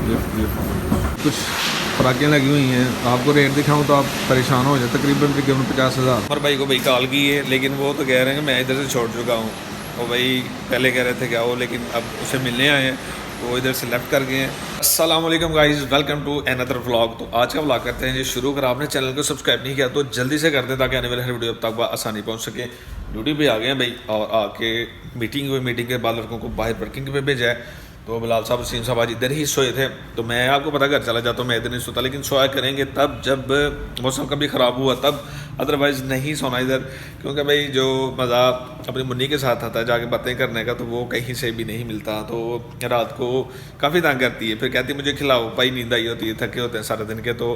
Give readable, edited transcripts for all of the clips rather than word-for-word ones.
ये कुछ फराकें लगी हुई हैं, आपको रेट दिखाऊं तो आप परेशान हो जाए। तकरीबन 50,000। और भाई को भाई कॉल की है, लेकिन वो तो कह रहे हैं कि मैं इधर से छोड़ चुका हूँ। और भाई पहले कह रहे थे क्या वो, लेकिन अब उसे मिलने आए हैं, वो इधर से लेफ्ट कर गए हैं। अस्सलाम वालेकुम guys, welcome to another vlog. तो आज का व्लॉग करते हैं जी शुरू। अगर आपने चैनल को सब्सक्राइब नहीं किया तो जल्दी से कर दें ताकि आने वाले हर वीडियो तक आसानी पहुँच सके। ड्यूटी पे आ गए हैं भाई, और आके मीटिंग हुई। मीटिंग के बाद लड़कों को बाहर वर्किंग पे भेजा है। तो बिलाल साहब वसीम साहब आज इधर ही सोए थे, तो मैं आपको पता घर चला जाता हूँ, मैं इधर नहीं सोता। लेकिन सोया करेंगे तब जब मौसम कभी ख़राब हुआ तब, अदरवाइज़ नहीं सोना इधर। क्योंकि भाई जो मज़ा अपनी मुन्नी के साथ आता है जाके बातें करने का, तो वो कहीं से भी नहीं मिलता। तो रात को काफ़ी तंग करती है, फिर कहती है मुझे खिलाओ। भाई नींद आई होती है, थके होते हैं सारे दिन के, तो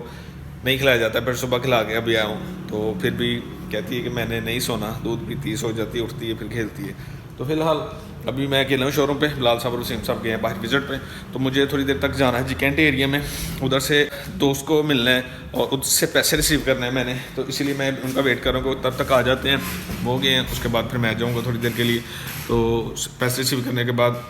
नहीं खिलाया जाता। फिर सुबह खिला के अभी आया हूँ, तो फिर भी कहती है कि मैंने नहीं सोना। दूध पीती है, सो जाती है, उठती है, फिर खेलती है। तो फिलहाल अभी मैं अकेला हूँ शोरूम पे। बिलाल साहब और वसीम साहब गए हैं बाहर विजिट पे, तो मुझे थोड़ी देर तक जाना है जी कैंट एरिया में। उधर से दोस्त को मिलना है और उससे पैसे रिसीव करने हैं मैंने, तो इसीलिए मैं उनका वेट कर रहा हूँ। तब तक आ जाते हैं, वो गए हैं, उसके बाद फिर मैं जाऊँगा थोड़ी देर के लिए। तो पैसे रिसीव करने के बाद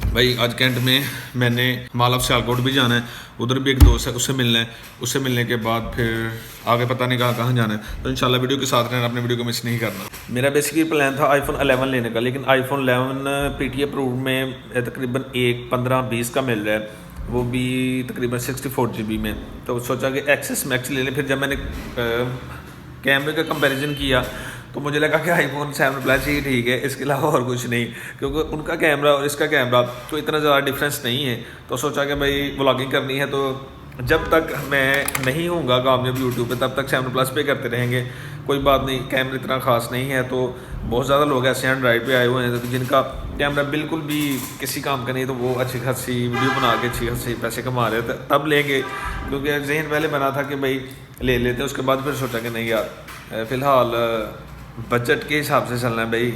भाई आज कैंट में मैंने माल ऑफ सियालकोट भी जाना है, उधर भी एक दोस्त है, उससे मिलना है। उससे मिलने के बाद फिर आगे पता नहीं कहाँ जाना है। तो इंशाल्लाह वीडियो के साथ रहना, अपने वीडियो को मिस नहीं करना। मेरा बेसिकली प्लान था आईफोन 11 लेने का, लेकिन आईफोन 11 पीटी अप्रूव में तकरीबन 15-20 का मिल रहा है, वो भी तकरीबन 64 GB में। तो सोचा कि एक्सेस मैक्स ले लें। फिर जब मैंने कैमरे का कंपैरिजन किया तो मुझे लगा कि आईफोन 7 प्लस ही ठीक है, इसके अलावा और कुछ नहीं। क्योंकि उनका कैमरा और इसका कैमरा तो इतना ज़्यादा डिफरेंस नहीं है। तो सोचा कि भाई व्लॉगिंग करनी है, तो जब तक मैं नहीं होऊंगा कामयाब यूट्यूब पे तब तक 7 प्लस पे करते रहेंगे। कोई बात नहीं, कैमरा इतना ख़ास नहीं है। तो बहुत ज़्यादा लोग ऐसे एंड्रॉइड पे आए हुए हैं तो जिनका कैमरा बिल्कुल भी किसी काम का नहीं, तो वो अच्छी खासी वीडियो बना के अच्छी खासी पैसे कमा रहे थे, तब लेंगे। क्योंकि जहन पहले बना था कि भाई ले लेते, उसके बाद फिर सोचा कि नहीं यार, फ़िलहाल बजट के हिसाब से चलना है भाई।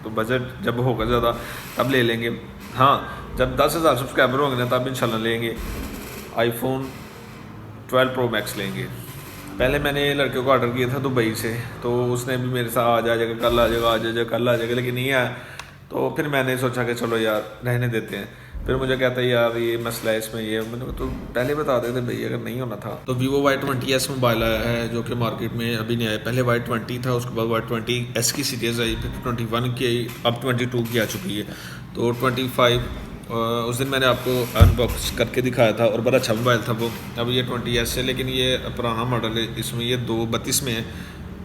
तो बजट जब होगा ज़्यादा तब ले लेंगे। हाँ, जब 10,000 सब्सक्राइबर होंगे ना तब इंशाल्लाह लेंगे। आईफोन 12 प्रो मैक्स लेंगे। पहले मैंने लड़के को ऑर्डर किया था दुबई से, तो उसने भी मेरे साथ आ जाएगा, कल आ जाएगा, आ जाएगा, कल आ जाएगा, लेकिन नहीं आया। तो फिर मैंने सोचा कि चलो यार रहने देते हैं। फिर मुझे कहता है यार ये मसला है इसमें, ये मैंने तो पहले बता देते भाई अगर नहीं होना था। तो Vivo Y20s मोबाइल आया है जो कि मार्केट में अभी नहीं आया। पहले Y20 था, उसके बाद Y20s की सीरीज़ आई, फिर 21 की आई, अब 22 की आ चुकी है। तो 25 उस दिन मैंने आपको अनबॉक्स करके दिखाया था और बड़ा अच्छा मोबाइल था वो। अब ये 20s है, लेकिन ये पुराना मॉडल है, इसमें ये 232 में है,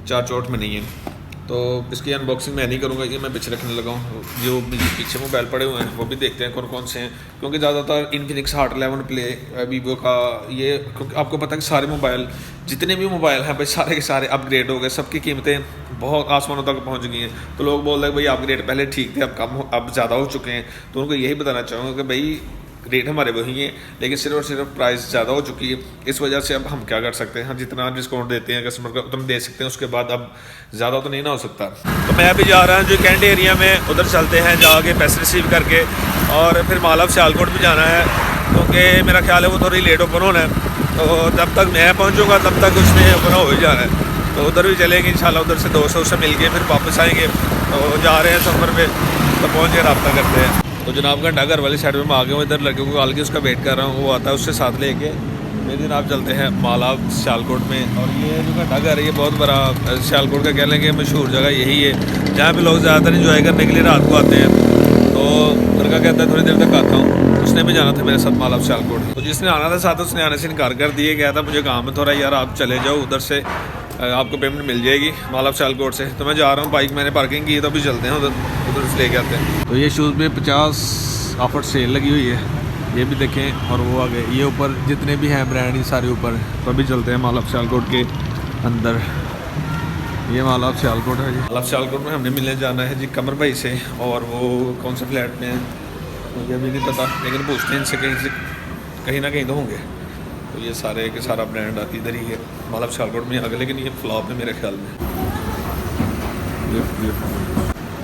464 में नहीं है। तो इसकी अनबॉक्सिंग मैं नहीं करूँगा, ये मैं पीछे रखने लगा हूँ। जो पीछे मोबाइल पड़े हुए हैं वो भी देखते हैं कौन कौन से हैं, क्योंकि ज़्यादातर इन्फिनिक्स हॉट 11 प्ले, वीवो का ये, क्योंकि आपको पता है कि सारे मोबाइल जितने भी मोबाइल हैं भाई सारे के सारे अपग्रेड हो गए, सबकी कीमतें बहुत आसमानों तक पहुँच गई हैं। तो लोग बोल रहे हैं भाई अपग्रेड पहले ठीक थे, अब कम अब ज़्यादा हो चुके हैं। तो उनको यही बताना चाहूँगा कि भाई रेट हमारे वही हैं, लेकिन सिर्फ और सिर्फ प्राइस ज़्यादा हो चुकी है। इस वजह से अब हम क्या कर सकते हैं, हम जितना डिस्काउंट देते हैं कस्टमर को उतना दे सकते हैं, उसके बाद अब ज़्यादा तो नहीं ना हो सकता। तो मैं अभी जा रहा हूँ जो कैंट एरिया में, उधर चलते हैं, जाके पैसे रिसीव करके, और फिर माल ऑफ सियालकोट भी जाना है, क्योंकि मेरा ख्याल है वो थोड़ी लेट ओपन होना है। तो जब तक मैं पहुँचूँगा तब तक उसने ओपन हो ही जाना है। तो उधर भी चलेंगे इंशाल्लाह, उधर से दोस्तों से मिल के फिर वापस आएँगे। तो जा रहे हैं सफ़र पे, तो पहुँच के रब्ता करते हैं। तो जनाब घंटा घर वाली साइड में मैं आ गया हूँ, इधर लड़के को कॉल के उसका वेट कर रहा हूँ, वो आता है, उससे साथ लेके मेरे जनाब चलते हैं माल ऑफ सियालकोट में। और ये जो घंटा घर है ये बहुत बड़ा सियालकोट का कह लें कि मशहूर जगह यही है, जहाँ पे लोग ज़्यादातर इंजॉय करने के लिए रात को आते हैं। तो लड़का कहता है थोड़ी देर तक आता हूँ, उसने भी जाना था मेरे साथ माल ऑफ सियालकोट। तो जिसने आना था साथ उसने आने से इनकार कर दिए, गया था मुझे काम है थोड़ा यार, आप चले जाओ, उधर से आपको पेमेंट मिल जाएगी माल ऑफ सियालकोट से। तो मैं जा रहा हूँ, बाइक मैंने पार्किंग की है, तो अभी चलते हैं उधर से लेके आते हैं। तो ये शूज़ में 50 ऑफर सेल लगी हुई है, ये भी देखें। और वो आगे ये ऊपर जितने भी हैं ब्रांड, ये सारे ऊपर। तो अभी चलते हैं माल ऑफ सियालकोट के अंदर। ये माल ऑफ सियालकोट है जी। माल ऑफ सियालकोट में हमने मिलने जाना है जी कमर भाई से, और वो कौन से फ्लैट में है मुझे अभी नहीं पता, लेकिन पूछते हैं इनसे, कहीं ना कहीं तो होंगे। तो ये सारे के सारा ब्रांड इधर ही है माल ऑफ सियालकोट में आगे, लेकिन ये फ्लॉप है मेरे ख्याल में। ये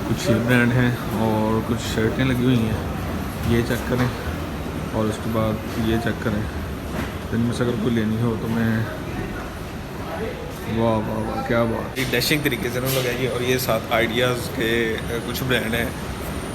कुछ ये ब्रांड हैं और कुछ शर्टें लगी हुई हैं, ये चेक करें। और उसके बाद ये चेक करें, इनमें से अगर कोई लेनी हो तो मैं, वाह वाह वाह क्या बात। ये डैशिंग तरीके से ना लगाइए। और ये साथ आइडियाज़ के कुछ ब्रांड हैं,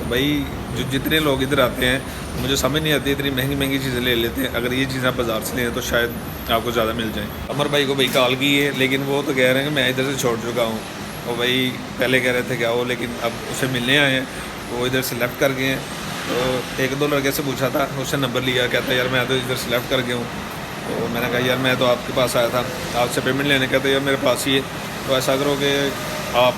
भाई जो जितने लोग इधर आते हैं मुझे समझ नहीं आती, इतनी महंगी महंगी चीज़ें ले लेते हैं। अगर ये चीज़ें आप बाज़ार से लें तो शायद आपको ज़्यादा मिल जाए। अमर भाई को भाई कॉल की है, लेकिन वो तो कह रहे हैं कि मैं इधर से छोड़ चुका हूँ। वो भाई पहले कह रहे थे क्या वो, लेकिन अब उसे मिलने आए हैं, वो इधर से लेफ़्ट कर गए हैं। तो एक दो लड़के से पूछा था, उससे नंबर लिया, कहता यार मैं तो इधर से लेफ़्ट कर गया हूँ। तो मैंने कहा यार मैं तो आपके पास आया था आपसे पेमेंट लेने, कहते यार मेरे पास ही है। तो ऐसा करो कि आप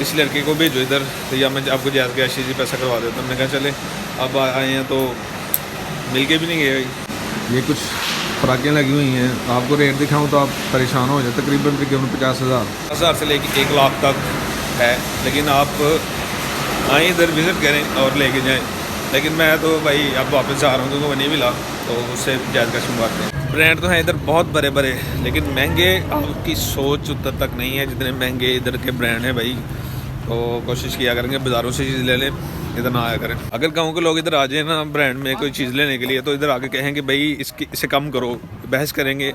इस लड़के को भेजो इधर, तो या मैं आपको जायज़ कैश जी पैसा करवा देता हूँ। मैंने कहा चले, अब आए हैं तो मिल के भी नहीं गए। ये कुछ फ्राकें लगी हुई हैं, आपको रेट दिखाऊं तो आप परेशान हो जाए। तकरीबन 50,000 से लेके 1 लाख तक है, लेकिन आप आए इधर विज़िट करें और लेके जाएं। लेकिन मैं तो भाई अब वापस जा रहा हूँ क्योंकि वो नहीं मिला, तो उससे जायज़ कैश मंगवाते हैं। ब्रांड तो हैं इधर बहुत बड़े बड़े, लेकिन महंगे आपकी सोच उधर तक नहीं है जितने महंगे इधर के ब्रांड हैं भाई। तो कोशिश किया करेंगे बाज़ारों से चीज़ ले लें, इधर ना आया करें। अगर गाँव के लोग इधर आ जाए ना ब्रांड में कोई चीज़ लेने के लिए, तो इधर आके कहेंगे भाई इसे कम करो, बहस करेंगे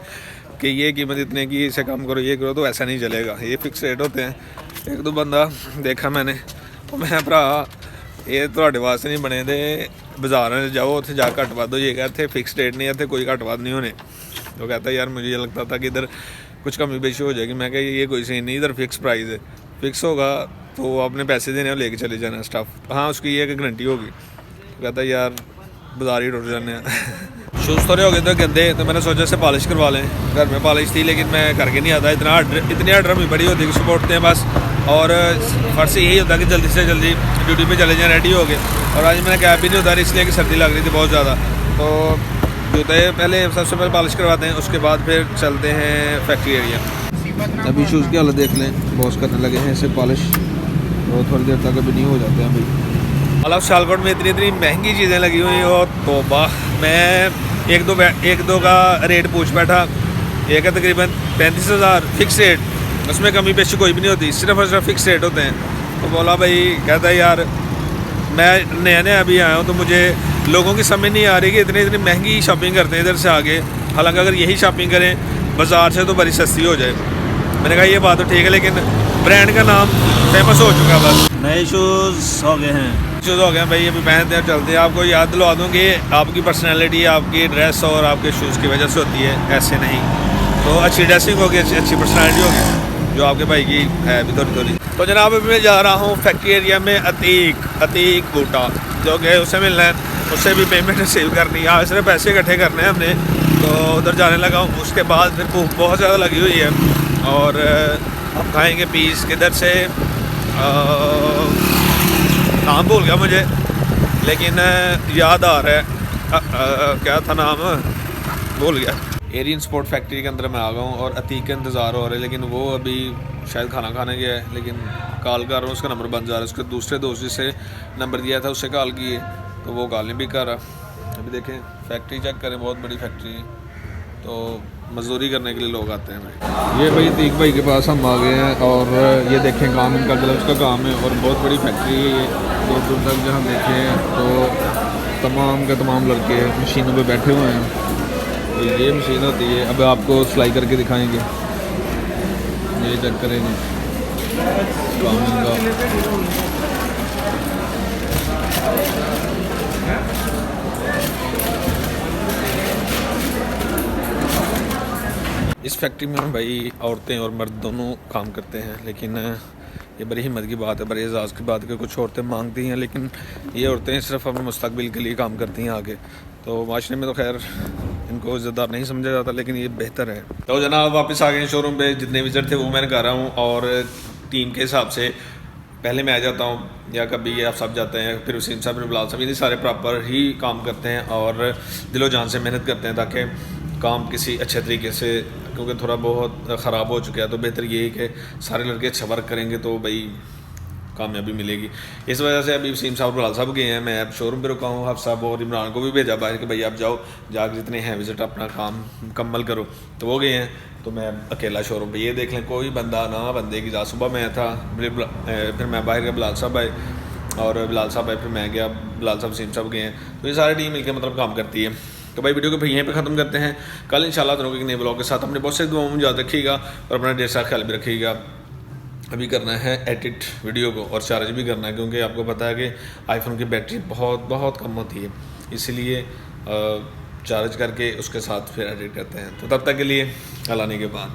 कि ये कीमत इतने की, इसे कम करो, ये करो, तो ऐसा नहीं चलेगा। ये फिक्स रेट होते हैं। एक दो बंदा देखा मैंने, तो मैं भरा ये ਤੁਹਾਡੇ वास्ते नहीं बने दे, बाजार में जाओ उत्थे जा घट वध हो जाएगा, इतने फिक्स रेट नहीं है, इतने कोई घट वध नहीं होने। तो कहता यार मुझे ये लगता था कि इधर कुछ कमी बेशी हो जाएगी। मैं कहा ये कोई सीन नहीं, इधर फिक्स प्राइस है, फिक्स होगा तो आपने पैसे देने और लेके चले जाना स्टाफ। हाँ उसकी ये एक गारंटी होगी। तो कहता यार बाजार ही टुट जाने शूज़ थोड़े हो गए थे गंदे, तो मैंने सोचा से पॉलिश करवा लें। घर में पॉलिश थी लेकिन मैं करके नहीं आता, इतनी ऑर्डर भी बड़ी होती है कि सपोर्टते हैं बस। और फर्ज से यही होता है कि जल्दी से जल्दी ड्यूटी पे चले जाएँ, रेडी हो गए। और आज मैंने कैब भी नहीं उतारी इसलिए कि सर्दी लग रही थी बहुत ज़्यादा। तो जूते पहले सबसे पहले पॉलिश करवाते हैं, उसके बाद फिर चलते हैं फैक्ट्री एरिया। अभी शूज़ की हालत देख लें, बॉस करने लगे हैं इसे पॉलिश, तो थोड़ी देर तक अभी नहीं हो जाते हैं भाई। मतलब सियालकोट में इतनी महंगी चीज़ें लगी हुई, और तौबा। मैं एक दो का रेट पूछ बैठा, एक है तकरीबन 35,000 फिक्स रेट, उसमें कमी पेशी कोई भी नहीं होती, सिर्फ और सिर्फ फिक्स रेट होते हैं। तो बोला भाई, कहता है यार मैं नया अभी आया हूँ, तो मुझे लोगों की समझ नहीं आ रही कि इतनी महंगी शॉपिंग करते हैं इधर से आगे, हालांकि अगर यही शॉपिंग करें बाज़ार से तो बड़ी सस्ती हो जाए। मैंने कहा ये बात तो ठीक है, लेकिन ब्रांड का नाम फेमस हो चुका है। बस नए शूज़ हो गए हैं, शूज़ हो गए हैं भाई, अभी पहनते हैं चलते हैं। आपको याद दिलवा दूँ कि आपकी पर्सनैलिटी आपकी ड्रेस और आपके शूज़ की वजह से होती है, ऐसे नहीं। तो अच्छी ड्रेसिंग होगी, अच्छी पर्सनैलिटी होगी, जो आपके भाई की है अभी थोड़ी। तो जनाब अभी मैं जा रहा हूँ फैक्ट्री एरिया में अतीक बूटा, जो कि उससे मिलना है, उससे भी पेमेंट रिसीव करनी है। सिर्फ पैसे इकट्ठे करने हैं हमने, तो उधर जाने लगा हूँ। उसके बाद फिर भूख बहुत ज़्यादा लगी हुई है, और हम खाएँगे पीस किधर से, नाम भूल गया मुझे, लेकिन याद आ रहा है क्या था नाम, भूल गया। एरियन स्पोर्ट फैक्ट्री के अंदर मैं आ गया हूँ, और अतीक का इंतज़ार हो रहा है, लेकिन वो अभी शायद खाना खाने गया है। लेकिन कॉल कर रहा हूँ, उसका नंबर बंद जा रहा है। उसके दूसरे दोस्त जिससे नंबर दिया था उससे कॉल की है, तो वो कॉल नहीं भी कर रहा। अभी देखें फैक्ट्री चेक करें, बहुत बड़ी फैक्ट्री है, तो मजदूरी करने के लिए लोग आते हैं भाई। ये भाई अतीक भाई के पास हम आ गए हैं, और ये देखें काम इनका ग्लव्स का काम है, और बहुत बड़ी फैक्ट्री है ये। दूर दूर तक जहाँ देखें तो तमाम के तमाम लड़के मशीनों पे बैठे हुए हैं। तो ये मशीन होती है, अब आपको सिलाई करके दिखाएंगे, ये चेक करेंगे काम इनका। इस फैक्ट्री में भाई औरतें और मर्द दोनों काम करते हैं, लेकिन ये बड़ी हिम्मत की बात है, बड़े एजाज़ की बात है कि कुछ औरतें मांगती हैं, लेकिन ये औरतें सिर्फ अपने मुस्तकबिल के लिए काम करती हैं आगे। तो माशरे में तो खैर इनको इज़्ज़तदार नहीं समझा जाता, लेकिन ये बेहतर है। तो जनाब वापस आ गए शोरूम पे, जितने विज़िट थे वो मैंने कर रहा हूँ, और टीम के हिसाब से पहले मैं आ जाता हूँ, या कभी ये आप सब जाते हैं, फिर वसीम साहब, फिर बिलाल साहब, ये सारे प्रॉपर ही काम करते हैं और दिलो जान से मेहनत करते हैं ताकि काम किसी अच्छे तरीके से, क्योंकि थोड़ा बहुत ख़राब हो चुका है, तो बेहतर यही कि सारे लड़के अच्छा वर्क करेंगे तो भाई कामयाबी मिलेगी। इस वजह से अभी वसीम साहब बिलाल साहब गए हैं, मैं अब शोरूम पे रुका हूँ। हफ़ साहब और इमरान को भी भेजा बाहर कि भाई आप जाओ, जाकर जितने हैं विज़िट अपना काम मुकम्मल करो, तो वो गए हैं। तो मैं अकेला शोरूम पे, ये देख लें कोई बंदा ना बंदे की। सुबह मैं था, फिर मैं बाहर गया, बिलाल साहब आए, और बिलाल साहब आए, फिर मैं गया, बिलाल साहब वसीम साहब गए हैं। तो ये सारी टीम मिलकर मतलब काम करती है। तो भाई वीडियो को फिर यहीं पे ख़त्म करते हैं। कल इंशाल्लाह दोनों के नए ब्लॉग के साथ अपने बहुत से दुआओं में याद रखिएगा और अपना ढेर सारा ख्याल भी रखिएगा। अभी करना है एडिट वीडियो को और चार्ज भी करना है, क्योंकि आपको पता है कि आईफोन की बैटरी बहुत कम होती है, इसलिए चार्ज करके उसके साथ फिर एडिट करते हैं। तो तब तक के लिए कल आने के बाद